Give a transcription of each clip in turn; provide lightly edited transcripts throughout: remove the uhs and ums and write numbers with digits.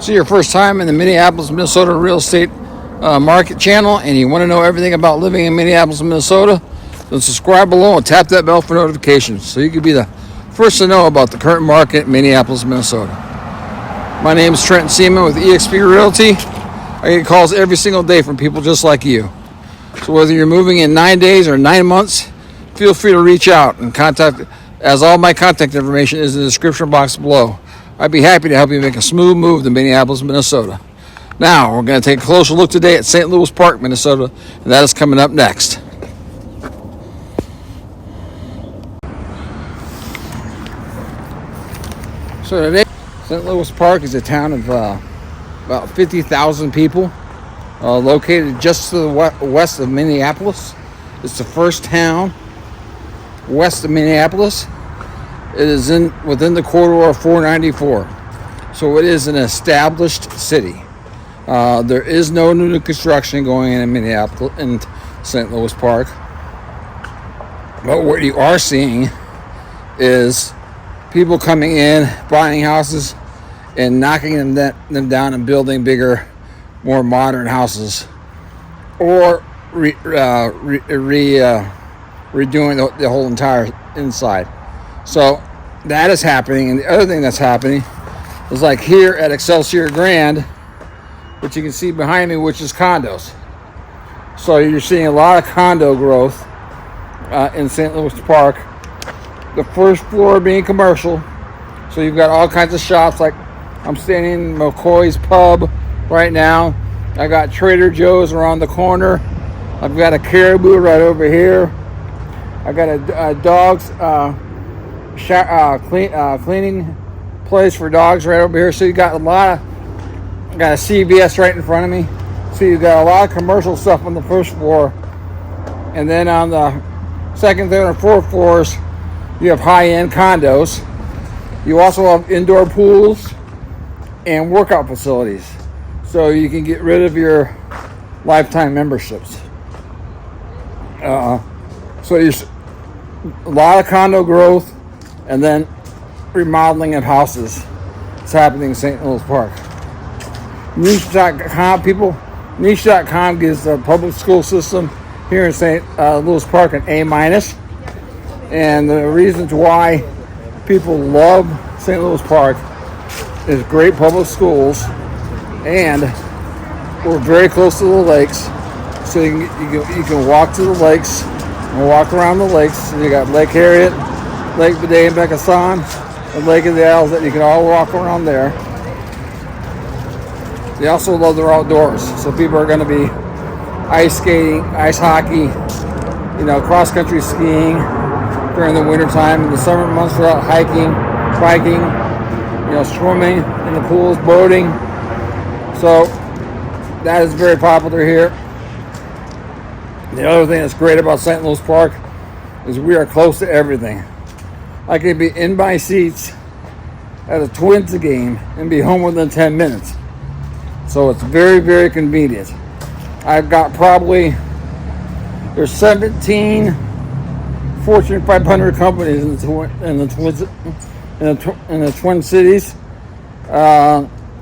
This is your first time in the Minneapolis, Minnesota real estate market channel, and you want to know everything about living in Minneapolis, Minnesota, then subscribe below and tap that bell for notifications so you can be the first to know about the current market in Minneapolis, Minnesota. My name is Trent Seaman with eXp Realty. I get calls every single day from people just like you. So whether you're moving in 9 days or 9 months, feel free to reach out and contact, as all my contact information is in the description box below. I'd be happy to help you make a smooth move to Minneapolis, Minnesota. Now, we're going to take a closer look today at St. Louis Park, Minnesota, and that is coming up next. So today, St. Louis Park is a town of about 50,000 people, located just to the west of Minneapolis. It's the first town west of Minneapolis. It is within the corridor of 494, so it is an established city. There is no new construction going in Minneapolis, in St. Louis Park. But what you are seeing is people coming in, buying houses, and knocking them down and building bigger, more modern houses, or redoing the whole entire inside. So that is happening. And the other thing that's happening is, like here at Excelsior Grand, which you can see behind me, which is condos. So you're seeing a lot of condo growth in St. Louis Park. The first floor being commercial. So you've got all kinds of shops. Like I'm standing in McCoy's Pub right now. I got Trader Joe's around the corner. I've got a Caribou right over here. I got a dog's cleaning place for dogs right over here. So you got got a CVS right in front of me. So you got a lot of commercial stuff on the first floor, and then on the second, third, and fourth floors, you have high-end condos. You also have indoor pools and workout facilities, so you can get rid of your lifetime memberships. So there's a lot of condo growth, and then remodeling of houses is happening in St. Louis Park. Niche.com gives the public school system here in St. Louis Park an A-. And the reasons why people love St. Louis Park is great public schools, and we're very close to the lakes. So you can walk to the lakes and walk around the lakes. So you got Lake Harriet, Lake Bidet and Becassan, and Lake of the Isles that you can all walk around there. They also love their outdoors. So people are going to be ice skating, ice hockey, cross-country skiing during the wintertime. In the summer months, they're out hiking, biking, swimming in the pools, boating. So that is very popular here. The other thing that's great about St. Louis Park is we are close to everything. I could be in my seats at a Twins game and be home within 10 minutes. So it's very, very convenient. I've got there's 17 Fortune 500 companies in the Twin Cities.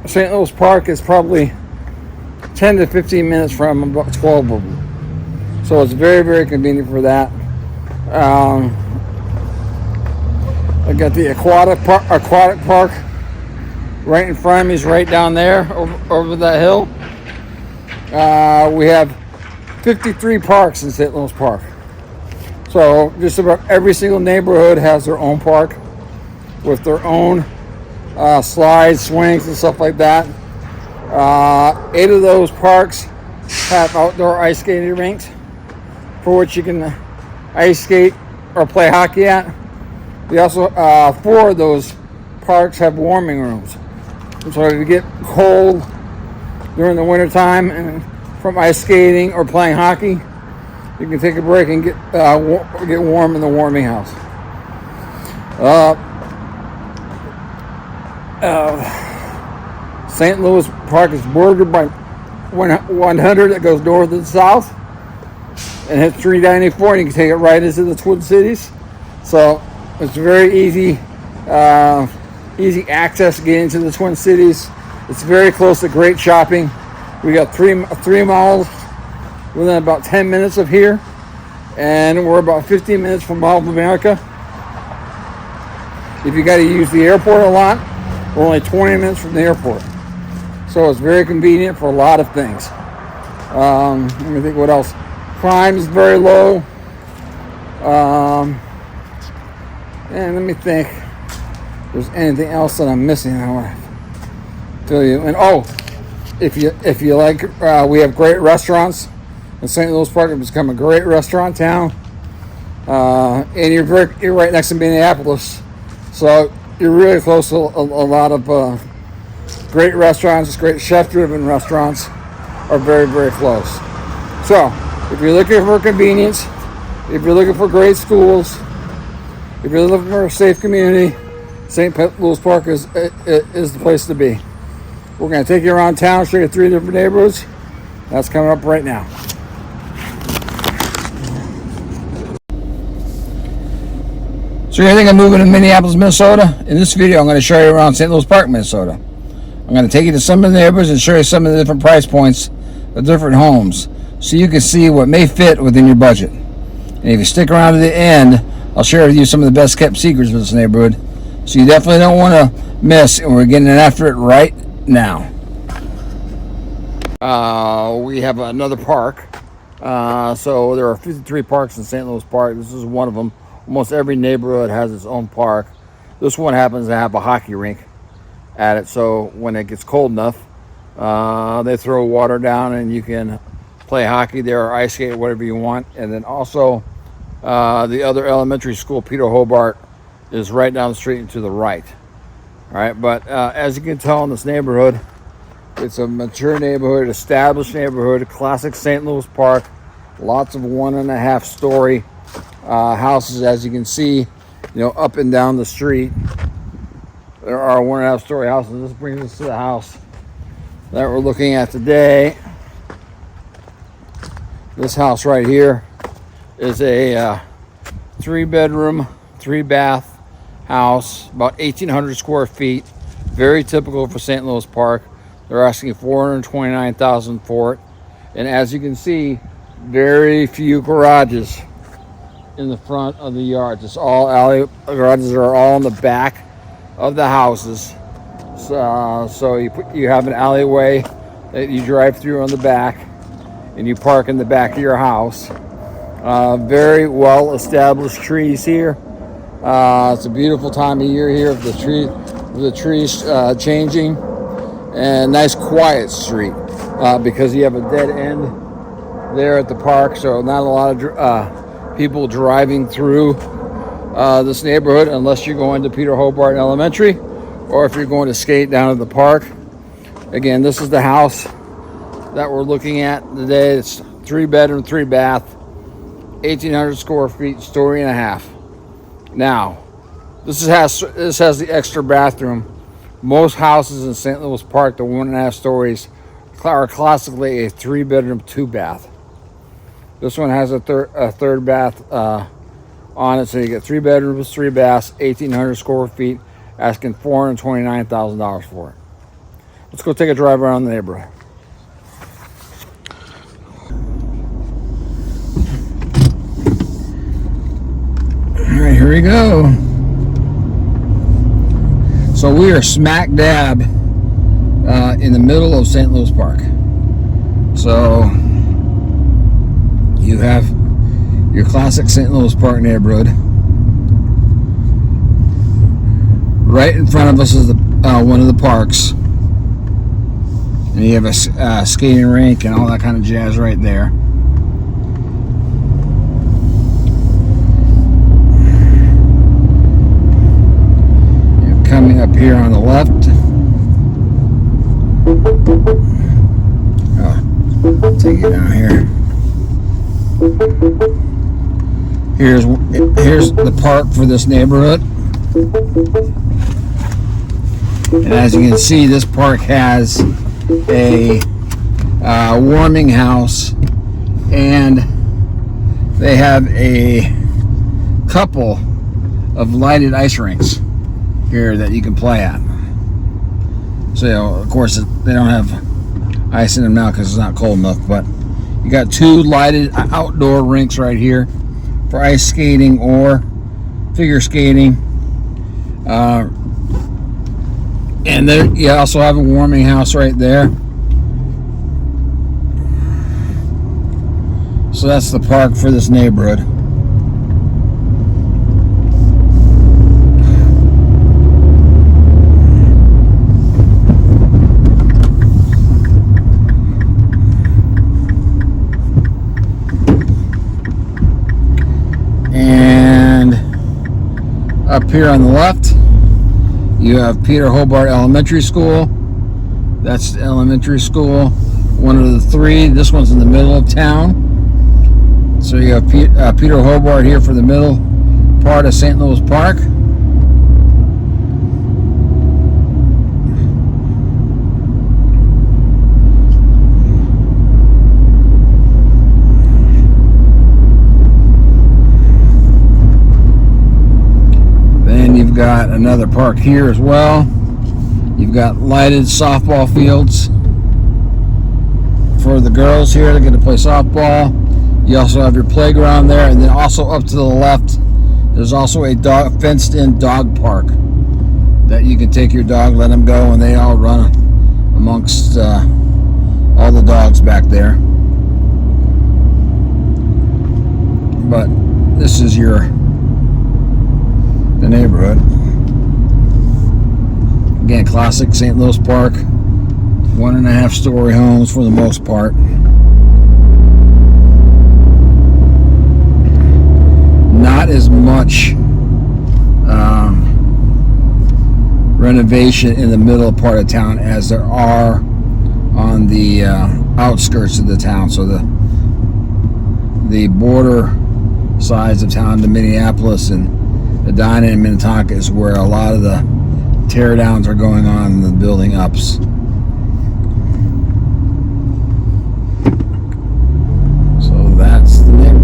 St. Louis Park is probably 10 to 15 minutes from about 12 of them. So it's very, very convenient for that. I got the aquatic park right in front of me, is right down there over that hill. We have 53 parks in St. Louis Park. So just about every single neighborhood has their own park with their own slides, swings, and stuff like that. 8 of those parks have outdoor ice skating rinks for which you can ice skate or play hockey at. We also 4 of those parks have warming rooms. So if you get cold during the winter time and from ice skating or playing hockey, you can take a break and get warm in the warming house. St. Louis Park is bordered by 100 that goes north and south, and hits 394, and you can take it right into the Twin Cities. So it's very easy access getting to the Twin Cities. It's very close to great shopping. We got three malls within about 10 minutes of here, and we're about 15 minutes from Mall of America. If you got to use the airport a lot, we're only 20 minutes from the airport. So it's very convenient for a lot of things. Let me think what else. Crime is very low. And let me think if there's anything else that I'm missing I want to tell you. And if you like, we have great restaurants in St. Louis Park. It's become a great restaurant town. And you're right next to Minneapolis. So you're really close to a lot of great restaurants. Great chef-driven restaurants are very, very close. So if you're looking for convenience, if you're looking for great schools, if you're looking for a safe community, St. Louis Park is the place to be. We're going to take you around town, show you 3 different neighborhoods. That's coming up right now. So you're thinking of moving to Minneapolis, Minnesota? In this video, I'm going to show you around St. Louis Park, Minnesota. I'm going to take you to some of the neighborhoods and show you some of the different price points of different homes, so you can see what may fit within your budget. And if you stick around to the end, I'll share with you some of the best kept secrets of this neighborhood. So you definitely don't want to miss, and we're getting after it right now. We have another park. So there are 53 parks in St. Louis Park. This is one of them. Almost every neighborhood has its own park. This one happens to have a hockey rink at it. So when it gets cold enough, they throw water down and you can play hockey there or ice skate, whatever you want. And then also the other elementary school, Peter Hobart, is right down the street and to the right. All right, but as you can tell in this neighborhood, it's a mature neighborhood, established neighborhood, classic St. Louis Park. Lots of 1.5 story houses, as you can see, up and down the street. There are 1.5 story houses. This brings us to the house that we're looking at today. This house right here is a 3-bedroom, 3-bath house, about 1,800 square feet. Very typical for St. Louis Park. They're asking $429,000 for it. And as you can see, very few garages in the front of the yards. It's all alley garages are all in the back of the houses. So you have an alleyway that you drive through on the back, and you park in the back of your house. Very well established trees here. It's a beautiful time of year here with the trees changing, and nice quiet street because you have a dead end there at the park, so not a lot of people driving through this neighborhood unless you're going to Peter Hobart Elementary or if you're going to skate down at the park. Again, this is the house that we're looking at today. It's 3-bedroom, 3-bath, 1,800 square feet, story and a half. Now, this has the extra bathroom. Most houses in St. Louis Park, the 1.5 stories, are classically a 3-bedroom, 2-bath. This one has a third bath on it, so you get 3 bedrooms, 3 baths, 1,800 square feet, asking $429,000 for it. Let's go take a drive around the neighborhood. All right, here we go. So we are smack dab in the middle of St. Louis Park. So you have your classic St. Louis Park neighborhood. Right in front of us is one of the parks. And you have a skating rink and all that kind of jazz right there. You're coming up here on the left. Oh, take it down here. Here's the park for this neighborhood. And as you can see, this park has a warming house, and they have a couple of lighted ice rinks here that you can play at. So, you know, of course, they don't have ice in them now because it's not cold enough. But you got 2 lighted outdoor rinks right here for ice skating or figure skating. And there you also have a warming house right there. So that's the park for this neighborhood. And up here on the left, you have Peter Hobart Elementary School. That's the elementary school, one of the 3. This one's in the middle of town. So you have Peter Hobart here for the middle part of St. Louis Park. Then you've got another park here as well. You've got lighted softball fields for the girls here. They get to play softball. You also have your playground there, and then also up to the left, there's also a fenced-in dog park that you can take your dog, let them go, and they all run amongst all the dogs back there. But this is the neighborhood. Again, classic St. Louis Park, 1.5 story homes for the most part. Not as much renovation in the middle part of town as there are on the outskirts of the town. So the border sides of town, the Minneapolis and Edina and Minnetonka, is where a lot of the tear downs are going on and the building ups. So that's the neighborhood.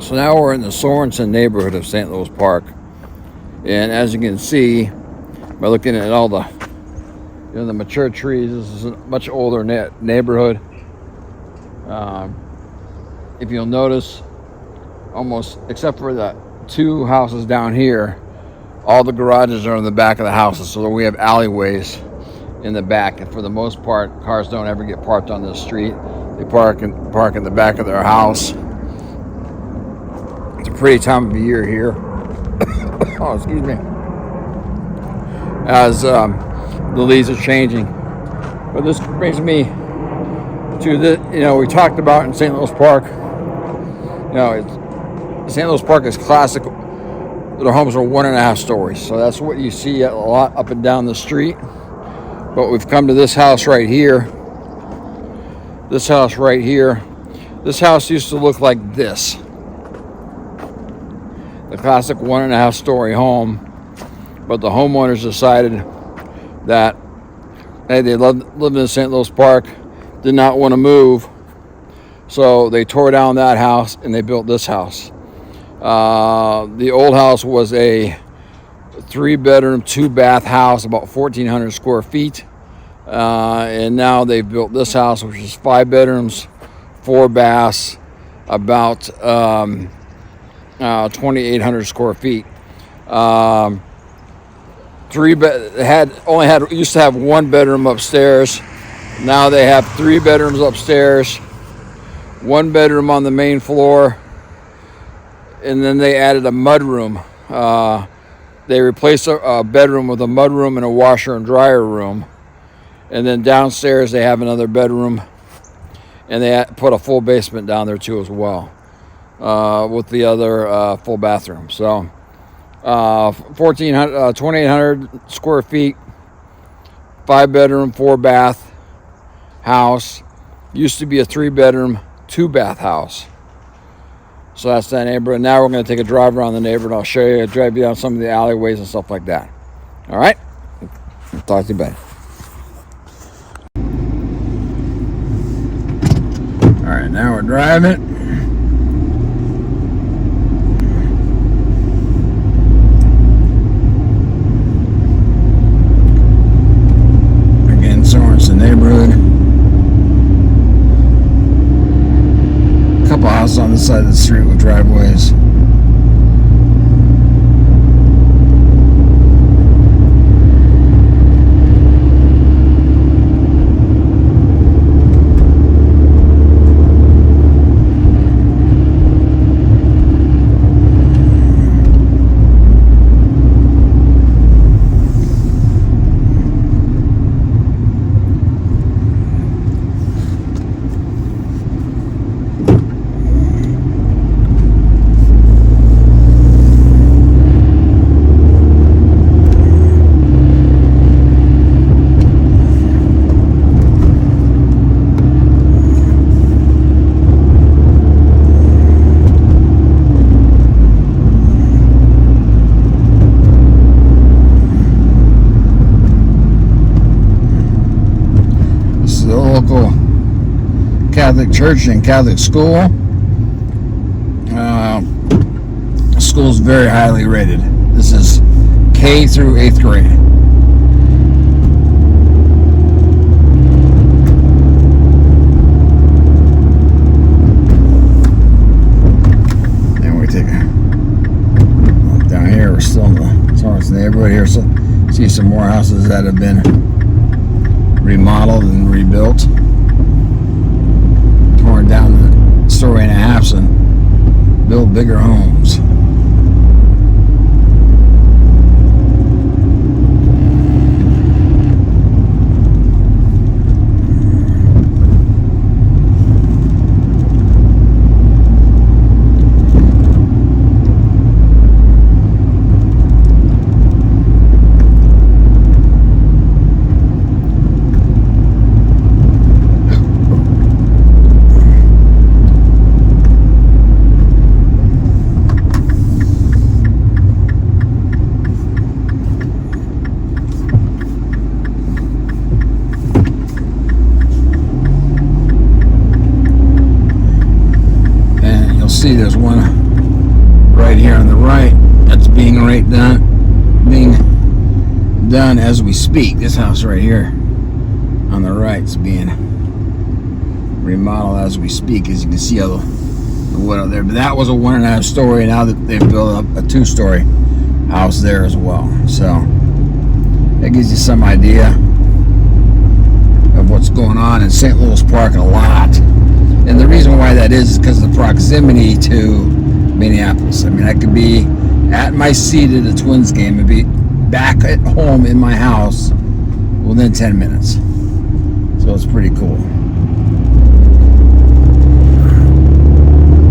So now we're in the Sorensen neighborhood of St. Louis Park, and as you can see by looking at all the the mature trees, this is a much older neighborhood. If you'll notice, almost except for the 2 houses down here, all the garages are in the back of the houses, so we have alleyways in the back, and for the most part cars don't ever get parked on the street. They park in the back of their house. It's a pretty time of year here. Oh, excuse me. As the leaves are changing. But this brings me to the, we talked about in St. Louis Park. St. Louis Park is classic. Their homes are 1.5 stories. So that's what you see a lot up and down the street. But we've come to this house right here. This house right here. This house used to look like this. The classic 1.5 story home, but the homeowners decided that they lived in St. Louis Park, did not want to move, so they tore down that house and they built this house. The old house was a 3-bedroom, 2-bath house, about 1,400 square feet, and now they've built this house, which is 5 bedrooms, 4 baths, about 2,800 square feet. Used to have 1 bedroom upstairs. Now they have 3 bedrooms upstairs, 1 bedroom on the main floor, and then they added a mudroom. They replaced a bedroom with a mudroom and a washer and dryer room, and then downstairs they have another bedroom, and they put a full basement down there too as well. with the other full bathroom. So 2,800 square feet, 5-bedroom, 4-bath house. Used to be a 3-bedroom, 2-bath house. So that's that neighborhood. Now we're going to take a drive around the neighborhood. I'll show you, drive you down some of the alleyways and stuff like that. All right? Talk to you later. All right, now we're driving. Again, Sorensen neighborhood. A couple houses on the side of the street with driveways. Catholic church and Catholic school. School's very highly rated. This is K through 8th grade. And we take a down here. We're still in the Sorensen neighborhood here. So see some more houses that have been remodeled and rebuilt. Torn down the story and a half and build bigger homes. See, there's one right here on the right that's being done as we speak. This house right here on the right is being remodeled as we speak. As you can see, all the wood out there. But that was a 1.5 story. Now that they've built up a 2-story house there as well. So that gives you some idea of what's going on in St. Louis Park a lot. And the reason why that is because of the proximity to Minneapolis. I mean, I could be at my seat at a Twins game and be back at home in my house within 10 minutes. So it's pretty cool.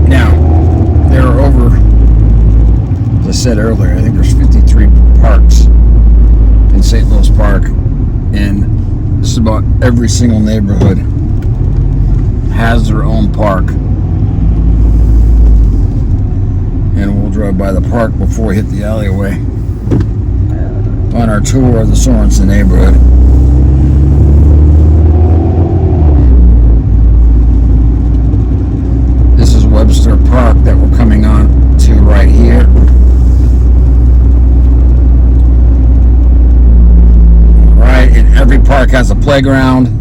Now, there are over, as I said earlier, I think there's 53 parks in St. Louis Park. And just about every single neighborhood has their own park. And we'll drive by the park before we hit the alleyway on our tour of the Sorensen neighborhood. This is Webster Park that we're coming on to right here. Right, and every park has a playground.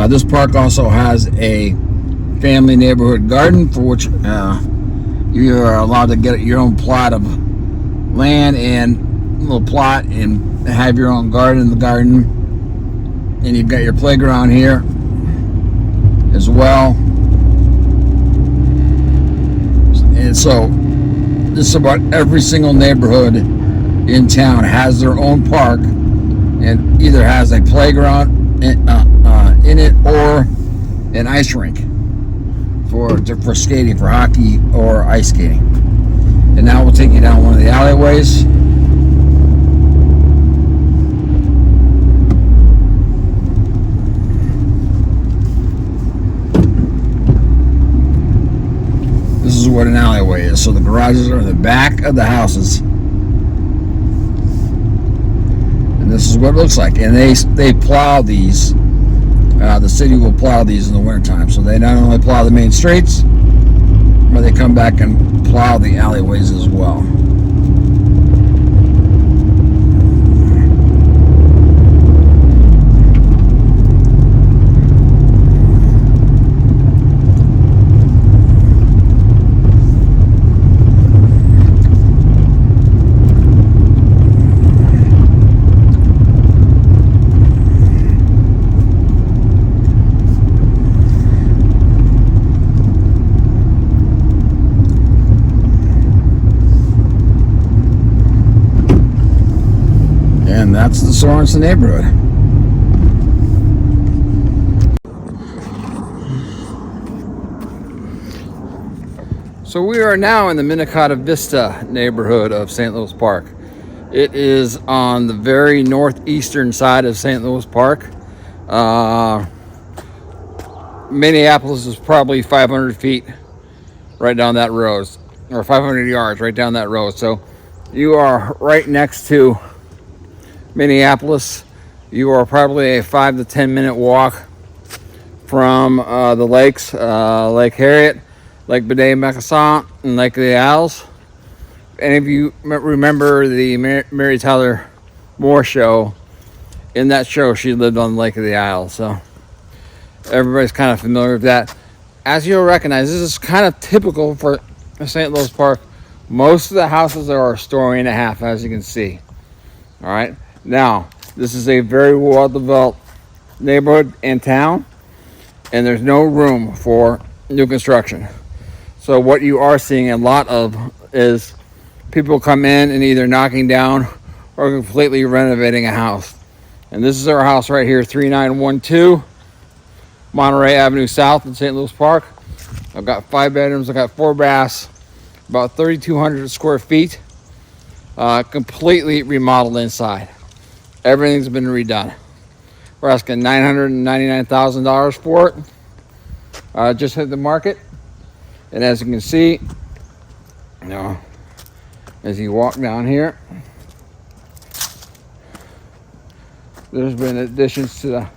This park also has a family neighborhood garden for which you are allowed to get your own plot of land and a little plot and have your own garden in the garden. And you've got your playground here as well. And so just about every single neighborhood in town has their own park and either has a playground in it or an ice rink for for skating, for hockey or ice skating. And now we'll take you down one of the alleyways. This is what an alleyway is. So the garages are in the back of the houses. And this is what it looks like. And they plow these. The city will plow these in the wintertime. So they not only plow the main streets, but they come back and plow the alleyways as well. And that's the Sorensen neighborhood. So we are now in the Minneapolis Vista neighborhood of St. Louis Park. It is on the very northeastern side of St. Louis Park. Minneapolis is probably 500 feet right down that road, or 500 yards right down that road. So you are right next to Minneapolis. You are probably a 5 to 10 minute walk from the lakes, Lake Harriet, Lake Bidet-Macassan, and Lake of the Isles. And if you remember the Mary Tyler Moore show, in that show she lived on Lake of the Isles, so everybody's kind of familiar with that. As you'll recognize, this is kind of typical for St. Louis Park. Most of the houses are a story and a half, as you can see. All right. Now, this is a very well-developed neighborhood and town, and there's no room for new construction. So what you are seeing a lot of is people come in and either knocking down or completely renovating a house. And this is our house right here, 3912 Monterey Avenue South in St. Louis Park. I've got 5 bedrooms, I've got 4 baths, about 3,200 square feet, completely remodeled inside. Everything's been redone. We're asking $999,000 for it. Just hit the market. And as you can see, as you walk down here, there's been additions to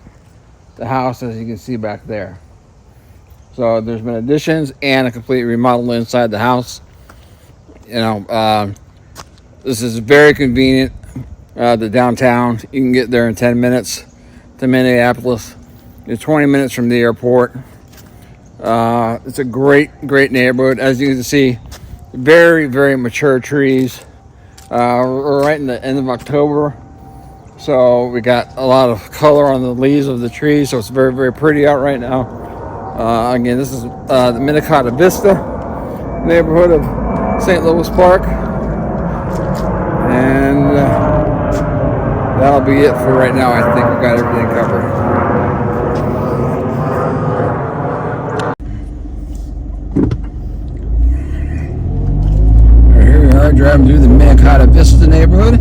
the house, as you can see back there. So there's been additions and a complete remodel inside the house. This is very convenient. The downtown, you can get there in 10 minutes to Minneapolis. You're 20 minutes from the airport. It's a great neighborhood. As you can see, very, very mature trees. We're right in the end of October, so we got a lot of color on the leaves of the trees, so it's very, very pretty out right now. Again, this is the Minneapolis Vista neighborhood of St. Louis Park, and that'll be it for right now. I think we've got everything covered. Driving through the Minneapolis Vista neighborhood,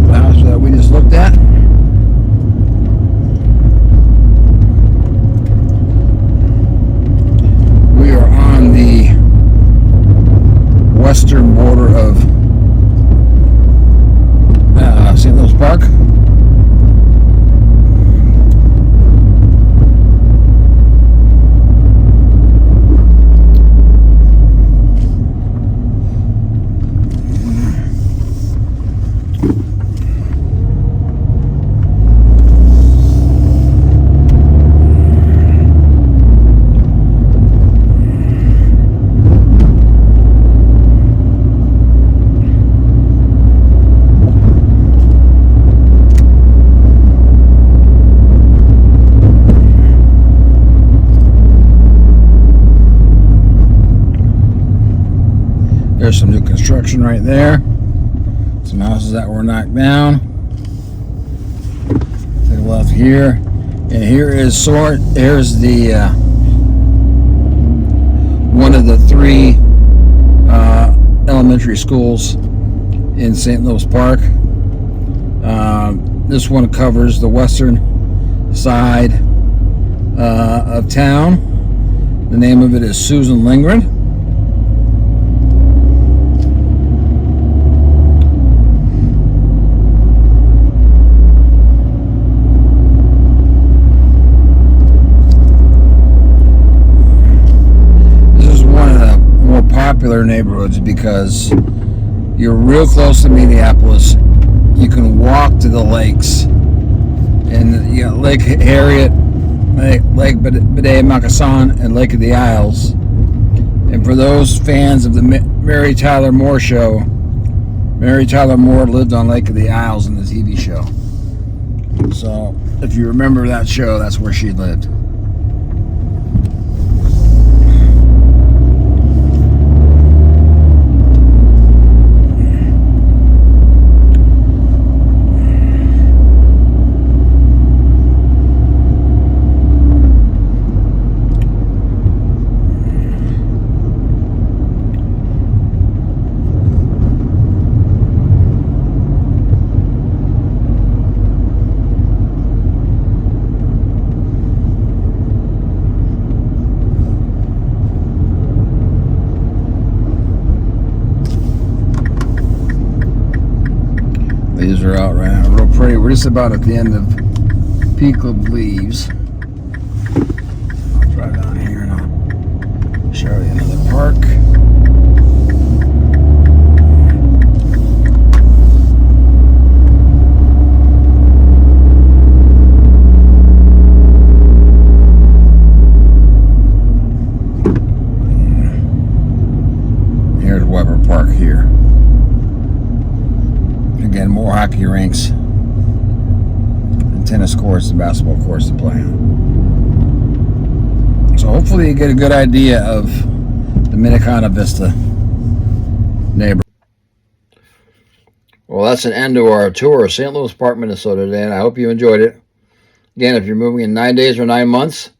the house that we just looked at. We are on the western border of St. Louis Park. There's some new construction right there. Some houses that were knocked down. Take a left here, and here's the one of the three elementary schools in St. Louis Park. This one covers the western side of town. The name of it is Susan Lindgren. This is one of the more popular neighborhoods because you're real close to Minneapolis. You can walk to the lakes, and you know, Lake Harriet, Lake Bidet-Macassan, and Lake of the Isles. And for those fans of the Mary Tyler Moore show, Mary Tyler Moore lived on Lake of the Isles in the TV show. So if you remember that show, that's where she lived. Leaves are out right now, real pretty. We're just about at the end of peak of leaves. I'll drive down here and I'll show you another park. Here's Weber Park here. Again, more hockey rinks and tennis courts and basketball courts to play on. So hopefully you get a good idea of the Minnetonka Vista neighborhood. Well, that's an end to our tour of St. Louis Park, Minnesota today, and I hope you enjoyed it. Again, if you're moving in 9 days or 9 months,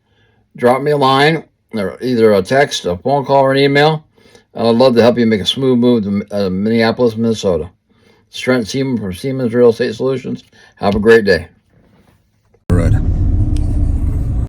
drop me a line, or either a text, a phone call, or an email. I'd love to help you make a smooth move to Minneapolis, Minnesota. It's Trent Seaman from Seaman's Real Estate Solutions. Have a great day. Right.